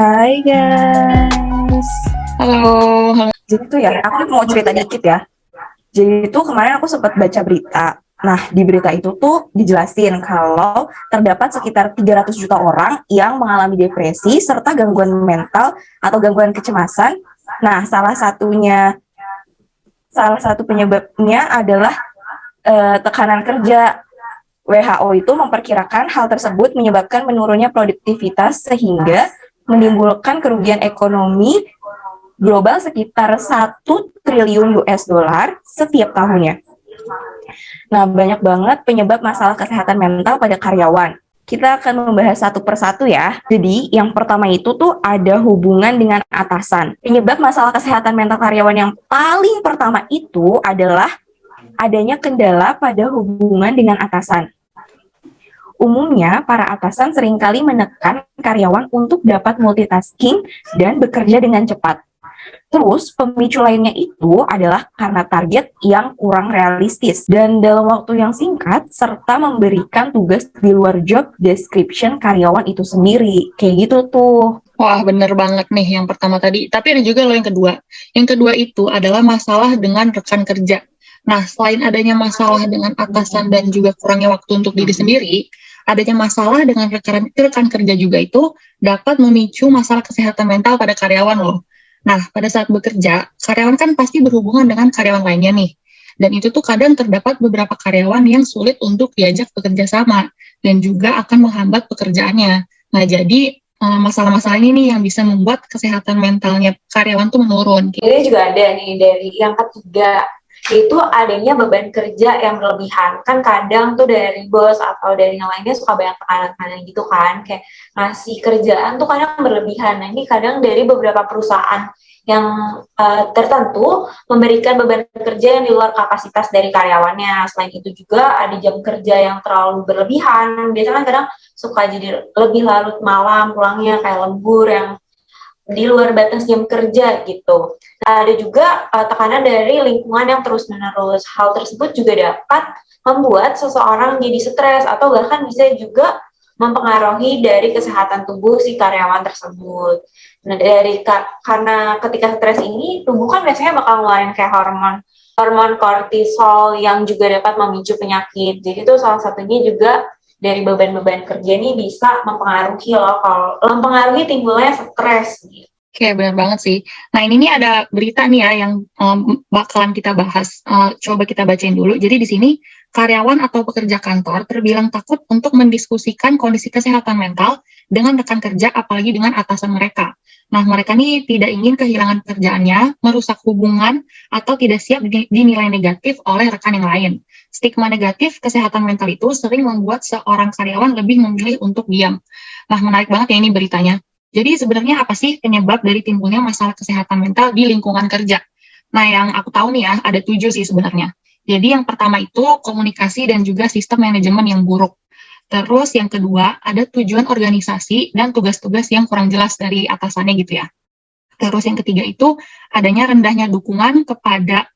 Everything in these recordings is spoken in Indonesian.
Hai guys. Halo, halo. Jadi tuh ya, aku mau cerita dikit ya. Jadi tuh kemarin aku sempat baca berita. Nah, di berita itu tuh dijelasin kalau terdapat sekitar 300 juta orang yang mengalami depresi serta gangguan mental atau gangguan kecemasan. Nah, salah satu penyebabnya adalah tekanan kerja. WHO itu memperkirakan hal tersebut menyebabkan menurunnya produktivitas sehingga menimbulkan kerugian ekonomi global sekitar 1 triliun US dollar setiap tahunnya. Nah, banyak banget penyebab masalah kesehatan mental pada karyawan. Kita akan membahas satu persatu ya. Jadi, yang pertama itu tuh ada hubungan dengan atasan. Penyebab masalah kesehatan mental karyawan yang paling pertama itu adalah adanya kendala pada hubungan dengan atasan. Umumnya, para atasan seringkali menekan karyawan untuk dapat multitasking dan bekerja dengan cepat. Terus, pemicu lainnya itu adalah karena target yang kurang realistis dan dalam waktu yang singkat, serta memberikan tugas di luar job description karyawan itu sendiri. Kayak gitu tuh. Wah, bener banget nih yang pertama tadi. Tapi ada juga loh yang kedua. Yang kedua itu adalah masalah dengan rekan kerja. Nah, selain adanya masalah dengan atasan dan juga kurangnya waktu untuk diri sendiri, adanya masalah dengan rekan kerja juga itu dapat memicu masalah kesehatan mental pada karyawan loh. Nah, pada saat bekerja, karyawan kan pasti berhubungan dengan karyawan lainnya nih. Dan itu tuh kadang terdapat beberapa karyawan yang sulit untuk diajak bekerja sama dan juga akan menghambat pekerjaannya. Nah, jadi masalah-masalah ini nih yang bisa membuat kesehatan mentalnya karyawan tuh menurun. Ini juga ada nih dari yang ketiga, itu adanya beban kerja yang berlebihan. Kan kadang tuh dari bos atau dari yang lainnya suka banyak tekanan-tekanan gitu kan, kayak ngasih kerjaan tuh kadang berlebihan. Nah, ini kadang dari beberapa perusahaan yang tertentu memberikan beban kerja yang di luar kapasitas dari karyawannya. Selain itu juga ada jam kerja yang terlalu berlebihan. Biasanya kan kadang suka jadi lebih larut malam pulangnya, kayak lembur yang di luar batas jam kerja gitu. Nah, ada juga tekanan dari lingkungan yang terus-menerus. Hal tersebut juga dapat membuat seseorang jadi stres atau bahkan bisa juga mempengaruhi dari kesehatan tubuh si karyawan tersebut. Nah, karena ketika stres ini, tubuh kan biasanya bakal ngeluarin kayak hormon kortisol yang juga dapat memicu penyakit. Jadi itu salah satunya juga dari beban-beban kerja ini bisa mempengaruhi mempengaruhi timbulnya stres gitu. Oke, benar banget sih. Nah, ini nih ada berita nih ya yang bakalan kita bahas. Coba kita bacain dulu. Jadi di sini karyawan atau pekerja kantor terbilang takut untuk mendiskusikan kondisi kesehatan mental dengan rekan kerja, apalagi dengan atasan mereka. Nah, mereka nih tidak ingin kehilangan pekerjaannya, merusak hubungan, atau tidak siap dinilai negatif oleh rekan yang lain. Stigma negatif kesehatan mental itu sering membuat seorang karyawan lebih memilih untuk diam. Nah, menarik banget ya ini beritanya. Jadi sebenarnya apa sih penyebab dari timbulnya masalah kesehatan mental di lingkungan kerja? Nah, yang aku tahu nih ya, ada 7 sih sebenarnya. Jadi yang pertama itu komunikasi dan juga sistem manajemen yang buruk. Terus yang kedua, ada tujuan organisasi dan tugas-tugas yang kurang jelas dari atasannya gitu ya. Terus yang ketiga itu adanya rendahnya dukungan kepada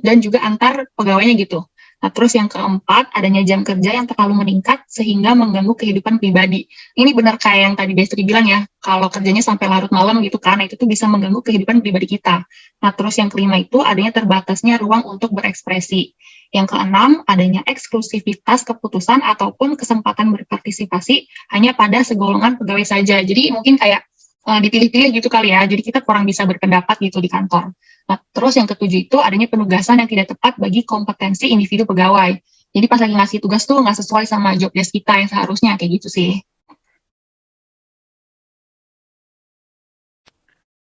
dan juga antar pegawainya gitu. Nah, terus yang keempat, adanya jam kerja yang terlalu meningkat sehingga mengganggu kehidupan pribadi. Ini benar kayak yang tadi Destri bilang ya, kalau kerjanya sampai larut malam gitu kan, itu tuh bisa mengganggu kehidupan pribadi kita. Nah, terus yang kelima itu adanya terbatasnya ruang untuk berekspresi. Yang keenam, adanya eksklusivitas keputusan ataupun kesempatan berpartisipasi hanya pada segolongan pegawai saja. Jadi mungkin kayak dipilih-pilih gitu kali ya, jadi kita kurang bisa berpendapat gitu di kantor. Nah, terus yang ketujuh itu adanya penugasan yang tidak tepat bagi kompetensi individu pegawai. Jadi pas lagi ngasih tugas tuh nggak sesuai sama job desk kita yang seharusnya, kayak gitu sih.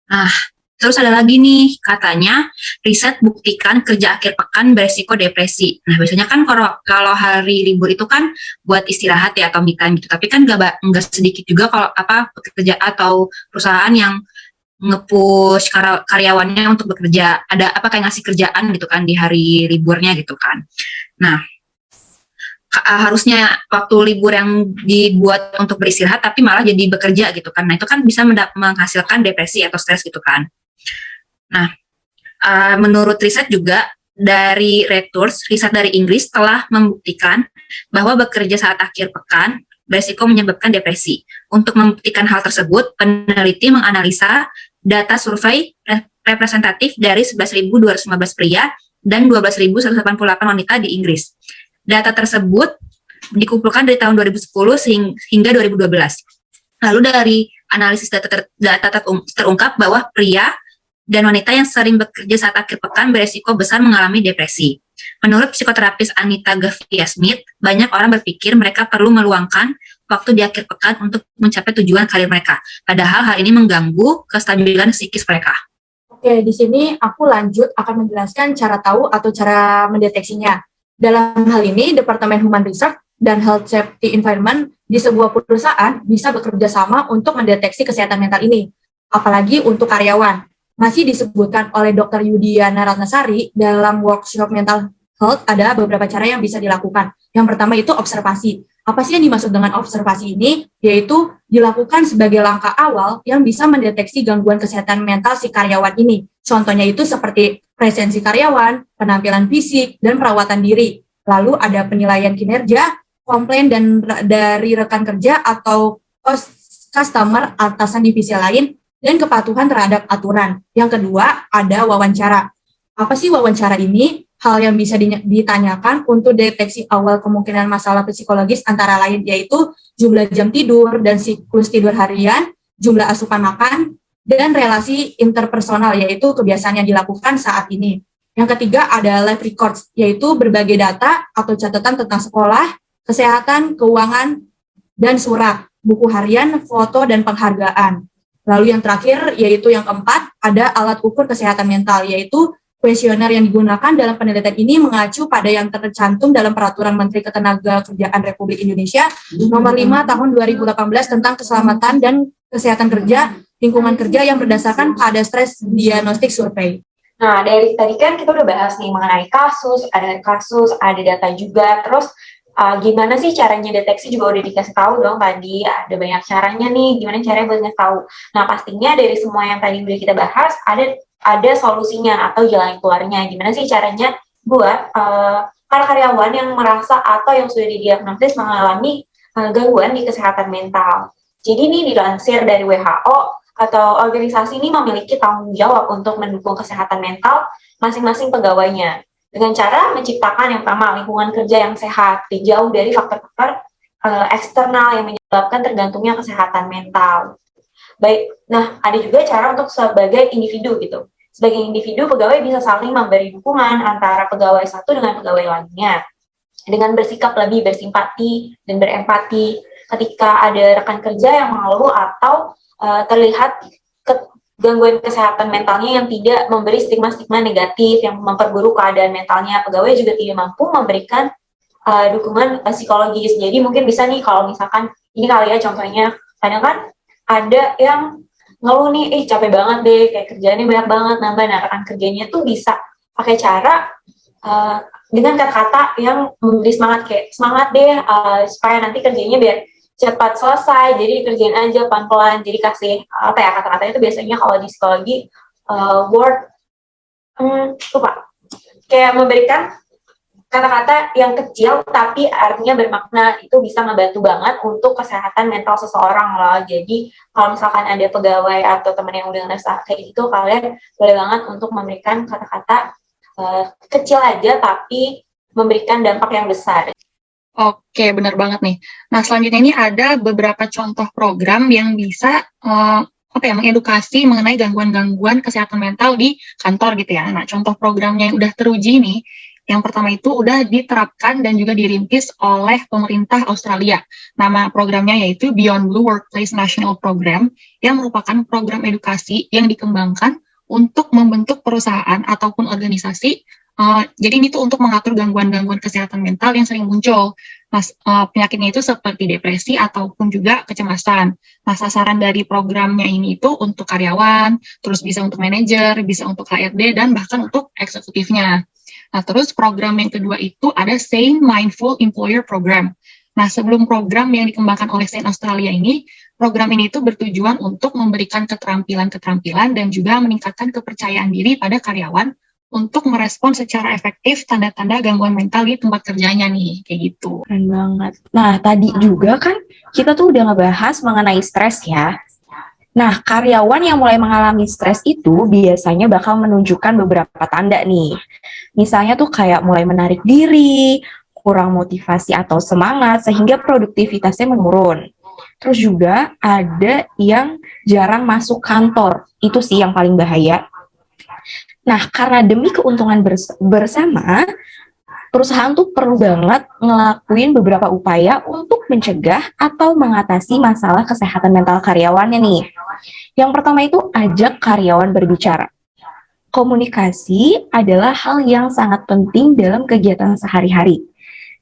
Nah, terus ada lagi nih, katanya riset buktikan kerja akhir pekan beresiko depresi. Nah, biasanya kan kalau hari libur itu kan buat istirahat ya atau me time gitu. Tapi kan nggak sedikit juga kalau pekerja atau perusahaan yang nge-push karyawannya untuk bekerja. Ada kayak ngasih kerjaan gitu kan di hari liburnya gitu kan. Nah, harusnya waktu libur yang dibuat untuk beristirahat tapi malah jadi bekerja gitu kan. Nah, itu kan bisa menghasilkan depresi atau stres gitu kan. Nah, menurut riset juga dari Reuters, riset dari Inggris telah membuktikan bahwa bekerja saat akhir pekan beresiko menyebabkan depresi. Untuk membuktikan hal tersebut, peneliti menganalisa data survei representatif dari 11.215 pria dan 12.188 wanita di Inggris. Data tersebut dikumpulkan dari tahun 2010 hingga 2012. Lalu dari analisis data terungkap bahwa pria dan wanita yang sering bekerja saat akhir pekan beresiko besar mengalami depresi. Menurut psikoterapis Anita Gavia-Smith, banyak orang berpikir mereka perlu meluangkan waktu di akhir pekan untuk mencapai tujuan karir mereka. Padahal hal ini mengganggu kestabilan psikis mereka. Oke, di sini aku lanjut akan menjelaskan cara tahu atau cara mendeteksinya. Dalam hal ini, Departemen Human Research dan Health Safety Environment di sebuah perusahaan bisa bekerja sama untuk mendeteksi kesehatan mental ini, apalagi untuk karyawan. Masih disebutkan oleh Dr. Yudiana Ratnasari dalam workshop mental health ada beberapa cara yang bisa dilakukan. Yang pertama itu observasi. Apa sih yang dimaksud dengan observasi ini? Yaitu dilakukan sebagai langkah awal yang bisa mendeteksi gangguan kesehatan mental si karyawan ini. Contohnya itu seperti presensi karyawan, penampilan fisik, dan perawatan diri. Lalu ada penilaian kinerja, komplain dari rekan kerja atau customer atasan divisi lain, dan kepatuhan terhadap aturan. Yang kedua, ada wawancara. Apa sih wawancara ini? Hal yang bisa ditanyakan untuk deteksi awal kemungkinan masalah psikologis antara lain yaitu jumlah jam tidur dan siklus tidur harian, jumlah asupan makan, dan relasi interpersonal yaitu kebiasaan yang dilakukan saat ini. Yang ketiga ada life records, yaitu berbagai data atau catatan tentang sekolah, kesehatan, keuangan, dan surat, buku harian, foto, dan penghargaan. Lalu yang terakhir, yaitu yang keempat, ada alat ukur kesehatan mental, yaitu kuesioner yang digunakan dalam penelitian ini mengacu pada yang tercantum dalam Peraturan Menteri Ketenagakerjaan Republik Indonesia Nomor 5 Tahun 2018 tentang keselamatan dan kesehatan kerja, lingkungan kerja yang berdasarkan pada stress diagnostic survey. Nah, dari tadi kan kita udah bahas nih mengenai kasus, ada data juga, terus gimana sih caranya deteksi juga udah dikasih tahu dong tadi, ada banyak caranya nih, gimana caranya buat ngasih tahu. Nah, pastinya dari semua yang tadi udah kita bahas, ada solusinya atau jalan keluarnya. Gimana sih caranya buat para karyawan yang merasa atau yang sudah didiagnosis mengalami gangguan di kesehatan mental. Jadi ini dilansir dari WHO atau organisasi ini memiliki tanggung jawab untuk mendukung kesehatan mental masing-masing pegawainya dengan cara menciptakan yang pertama lingkungan kerja yang sehat, jauh dari faktor-faktor eksternal yang menyebabkan tergantungnya kesehatan mental. Baik, nah ada juga cara untuk sebagai individu gitu. Sebagai individu, pegawai bisa saling memberi dukungan antara pegawai satu dengan pegawai lainnya. Dengan bersikap lebih bersimpati dan berempati ketika ada rekan kerja yang mengeluh atau terlihat gangguan kesehatan mentalnya yang tidak memberi stigma-stigma negatif, yang memperburuk keadaan mentalnya, pegawai juga tidak mampu memberikan dukungan psikologis. Jadi mungkin bisa nih kalau misalkan, ini kali ya contohnya, kadang kan ada yang ngeluh nih, capek banget deh, kayak kerjaannya banyak banget, nambah, nah rekan kerjanya tuh bisa pakai cara dengan kata-kata yang memberi semangat, kayak semangat deh, supaya nanti kerjanya biar cepat selesai, jadi kerjain aja pelan-pelan, jadi kasih kata-katanya itu biasanya kalau di psikologi lupa, kayak memberikan kata-kata yang kecil tapi artinya bermakna, itu bisa ngebantu banget untuk kesehatan mental seseorang loh. Jadi kalau misalkan ada pegawai atau teman yang udah ngerasa kayak gitu, kalian boleh banget untuk memberikan kata-kata kecil aja tapi memberikan dampak yang besar. Oke, benar banget nih. Nah, selanjutnya ini ada beberapa contoh program yang bisa mengedukasi mengenai gangguan-gangguan kesehatan mental di kantor gitu ya. Nah, contoh programnya yang udah teruji nih, yang pertama itu udah diterapkan dan juga dirintis oleh pemerintah Australia. Nama programnya yaitu Beyond Blue Workplace National Program, yang merupakan program edukasi yang dikembangkan untuk membentuk perusahaan ataupun organisasi. Jadi ini tuh untuk mengatur gangguan-gangguan kesehatan mental yang sering muncul. Nah, penyakitnya itu seperti depresi ataupun juga kecemasan. Nah, sasaran dari programnya ini itu untuk karyawan, terus bisa untuk manajer, bisa untuk HRD, dan bahkan untuk eksekutifnya. Nah, terus program yang kedua itu ada Sane Mindful Employer Program. Nah, sebelum program yang dikembangkan oleh Sane Australia ini, program ini itu bertujuan untuk memberikan keterampilan-keterampilan dan juga meningkatkan kepercayaan diri pada karyawan untuk merespon secara efektif tanda-tanda gangguan mental di tempat kerjanya nih, kayak gitu. Keren banget. Nah, tadi juga kan kita tuh udah ngebahas mengenai stres ya. Nah, karyawan yang mulai mengalami stres itu biasanya bakal menunjukkan beberapa tanda nih. Misalnya tuh kayak mulai menarik diri, kurang motivasi atau semangat, sehingga produktivitasnya menurun. Terus juga ada yang jarang masuk kantor. Itu sih yang paling bahaya. Nah, karena demi keuntungan bersama, perusahaan tuh perlu banget ngelakuin beberapa upaya untuk mencegah atau mengatasi masalah kesehatan mental karyawannya nih. Yang pertama itu ajak karyawan berbicara. Komunikasi adalah hal yang sangat penting dalam kegiatan sehari-hari.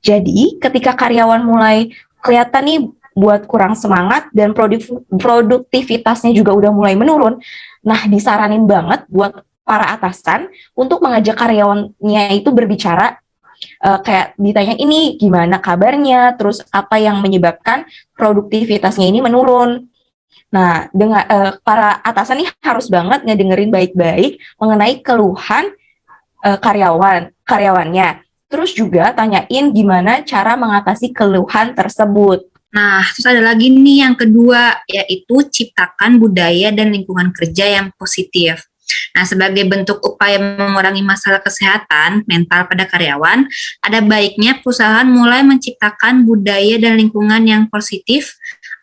Jadi, ketika karyawan mulai kelihatan nih buat kurang semangat dan produktivitasnya juga udah mulai menurun, nah disaranin banget buat para atasan untuk mengajak karyawannya itu berbicara, kayak ditanya ini gimana kabarnya, terus apa yang menyebabkan produktivitasnya ini menurun. Nah, dengan para atasan nih harus banget ngedengerin baik-baik mengenai keluhan karyawannya. Terus juga tanyain gimana cara mengatasi keluhan tersebut. Nah, terus ada lagi nih yang kedua, yaitu ciptakan budaya dan lingkungan kerja yang positif. Nah, sebagai bentuk upaya mengurangi masalah kesehatan mental pada karyawan, ada baiknya perusahaan mulai menciptakan budaya dan lingkungan yang positif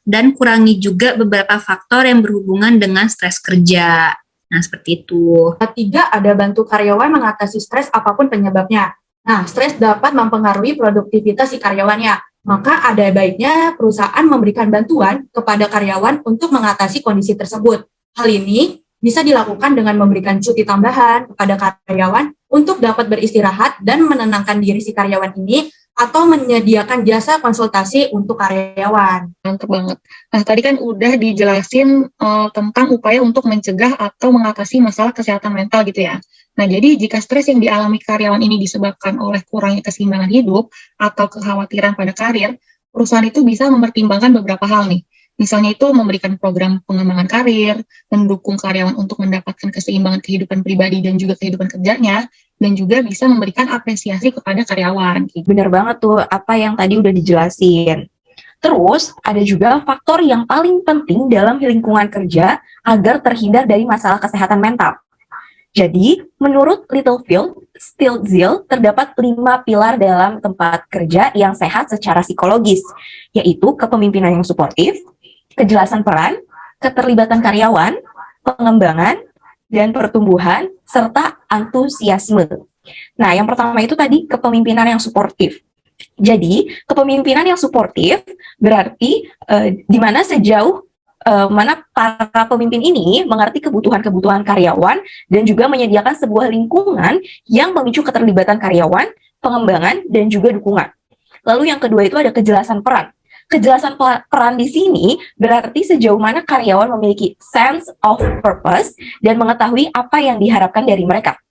dan kurangi juga beberapa faktor yang berhubungan dengan stres kerja. Nah, seperti itu. Ketiga, ada bantu karyawan mengatasi stres apapun penyebabnya. Nah, stres dapat mempengaruhi produktivitas si karyawannya. Maka ada baiknya perusahaan memberikan bantuan kepada karyawan untuk mengatasi kondisi tersebut. Hal ini bisa dilakukan dengan memberikan cuti tambahan kepada karyawan untuk dapat beristirahat dan menenangkan diri si karyawan ini, atau menyediakan jasa konsultasi untuk karyawan. Mantap banget. Nah, tadi kan udah dijelasin tentang upaya untuk mencegah atau mengatasi masalah kesehatan mental gitu ya. Nah, jadi jika stres yang dialami karyawan ini disebabkan oleh kurangnya keseimbangan hidup atau kekhawatiran pada karir, perusahaan itu bisa mempertimbangkan beberapa hal nih. Misalnya itu memberikan program pengembangan karir, mendukung karyawan untuk mendapatkan keseimbangan kehidupan pribadi dan juga kehidupan kerjanya, dan juga bisa memberikan apresiasi kepada karyawan. Bener banget tuh apa yang tadi udah dijelasin. Terus ada juga faktor yang paling penting dalam lingkungan kerja agar terhindar dari masalah kesehatan mental. Jadi, menurut Littlefield, Stiltzil, terdapat 5 pilar dalam tempat kerja yang sehat secara psikologis, yaitu kepemimpinan yang suportif, kejelasan peran, keterlibatan karyawan, pengembangan, dan pertumbuhan, serta antusiasme. Nah, yang pertama itu tadi kepemimpinan yang suportif. Jadi, kepemimpinan yang suportif berarti di mana sejauh mana para pemimpin ini mengerti kebutuhan-kebutuhan karyawan dan juga menyediakan sebuah lingkungan yang memicu keterlibatan karyawan, pengembangan, dan juga dukungan. Lalu yang kedua itu ada kejelasan peran. Kejelasan peran di sini berarti sejauh mana karyawan memiliki sense of purpose dan mengetahui apa yang diharapkan dari mereka.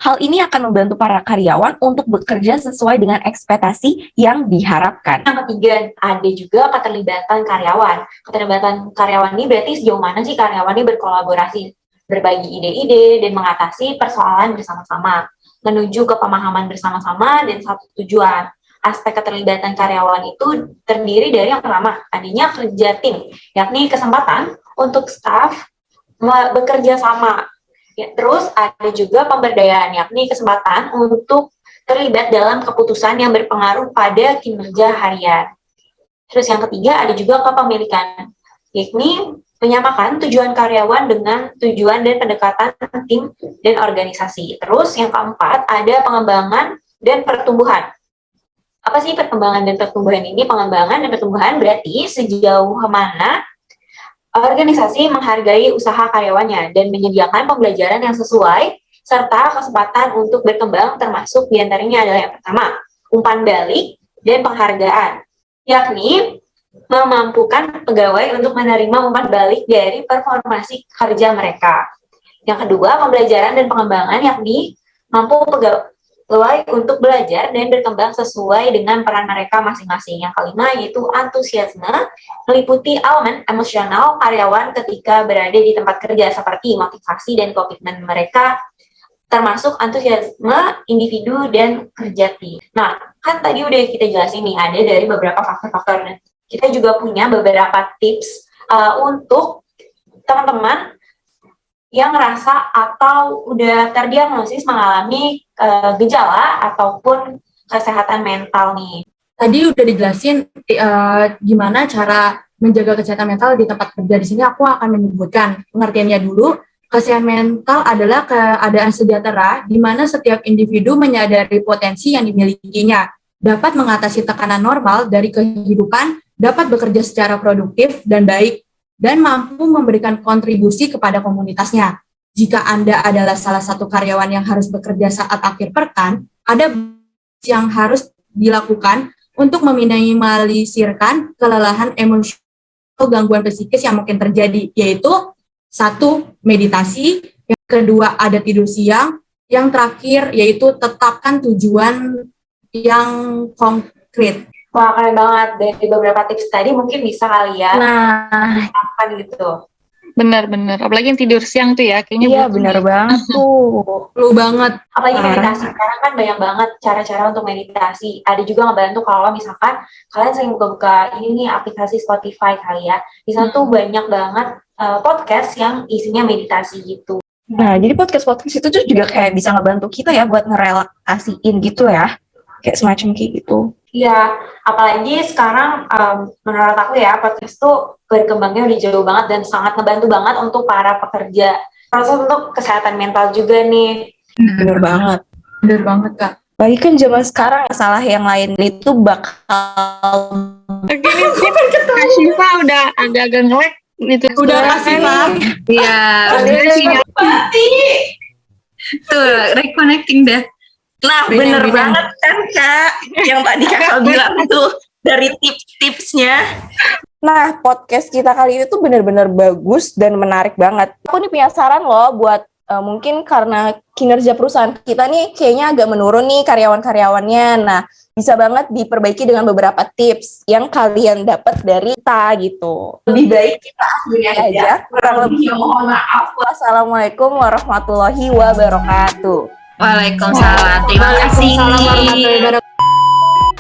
Hal ini akan membantu para karyawan untuk bekerja sesuai dengan ekspektasi yang diharapkan. Yang ketiga, ada juga keterlibatan karyawan. Keterlibatan karyawan ini berarti sejauh mana sih karyawan ini berkolaborasi, berbagi ide-ide, dan mengatasi persoalan bersama-sama, menuju ke pemahaman bersama-sama dan satu tujuan. Aspek keterlibatan karyawan itu terdiri dari yang pertama, adanya kerja tim, yakni kesempatan untuk staf bekerja sama. Ya, terus ada juga pemberdayaan, yakni kesempatan untuk terlibat dalam keputusan yang berpengaruh pada kinerja harian. Terus yang ketiga ada juga kepemilikan, yakni menyamakan tujuan karyawan dengan tujuan dan pendekatan tim dan organisasi. Terus yang keempat ada pengembangan dan pertumbuhan. Apa sih perkembangan dan pertumbuhan ini? Pengembangan dan pertumbuhan berarti sejauh mana organisasi menghargai usaha karyawannya dan menyediakan pembelajaran yang sesuai serta kesempatan untuk berkembang, termasuk diantaranya adalah yang pertama, umpan balik dan penghargaan, yakni memampukan pegawai untuk menerima umpan balik dari performasi kerja mereka. Yang kedua, pembelajaran dan pengembangan, yakni mampu pegawai untuk belajar dan berkembang sesuai dengan peran mereka masing-masing. Yang kelima yaitu antusiasme, meliputi elemen emosional karyawan ketika berada di tempat kerja seperti motivasi dan komitmen mereka termasuk antusiasme individu dan kerja tim. Nah, kan tadi udah kita jelasin nih, ada dari beberapa faktor-faktor. Nah, kita juga punya beberapa tips untuk teman-teman yang ngerasa atau udah terdiagnosis mengalami gejala ataupun kesehatan mental nih. Tadi udah dijelasin gimana cara menjaga kesehatan mental di tempat kerja. Di sini aku akan menyebutkan pengertiannya dulu. Kesehatan mental adalah keadaan sejahtera di mana setiap individu menyadari potensi yang dimilikinya, dapat mengatasi tekanan normal dari kehidupan, dapat bekerja secara produktif dan baik, dan mampu memberikan kontribusi kepada komunitasnya. Jika Anda adalah salah satu karyawan yang harus bekerja saat akhir pekan, ada yang harus dilakukan untuk meminimalisirkan kelelahan emosional atau gangguan psikis yang mungkin terjadi, yaitu 1. Meditasi, yang kedua ada tidur siang, yang terakhir yaitu tetapkan tujuan yang konkret. Wah, keren banget. Dari beberapa tips tadi mungkin bisa kali ya. Nah, Apa gitu. Benar-benar. Apalagi yang tidur siang tuh ya, kayaknya iya butuh benar nih. banget tuh. Perlu banget. Apalagi Parah. meditasi. Sekarang kan banyak banget cara-cara untuk meditasi. Ada juga ngebantu kalau misalkan kalian sering buka ini nih aplikasi Spotify kali ya. Di sana tuh banyak banget podcast yang isinya meditasi gitu. Nah, jadi podcast-podcast itu tuh juga kayak bisa ngebantu kita ya buat ngerelaksasiin gitu ya. Kayak semacam kayak gitu. Iya, apalagi sekarang menurut aku ya podcast tuh berkembangnya udah jauh banget dan sangat ngebantu banget untuk para pekerja. Proses untuk kesehatan mental juga nih. Bener banget. Bener banget, Kak. Lagi kan zaman sekarang salah yang lain itu bakal Gini, Kak Syifa udah agak-agak nge-lag gitu. Udah kasih, Pak. Iya, bener sih. Tuh, reconnecting dah. Nah, bener banget kan Kak, yang tadi Kakak bilang tuh dari tips-tipsnya. Nah, podcast kita kali ini tuh bener-bener bagus dan menarik banget. Aku nih punya saran loh buat mungkin karena kinerja perusahaan kita nih kayaknya agak menurun nih karyawan-karyawannya. Nah, bisa banget diperbaiki dengan beberapa tips yang kalian dapat dari kita gitu. Lebih baik kita akhiri aja. Kurang lebih mohon maaf. Wassalamualaikum warahmatullahi wabarakatuh. Waalaikumsalam. Terima kasih. Waalaikumsalam warahmatullahi wabarakatuh.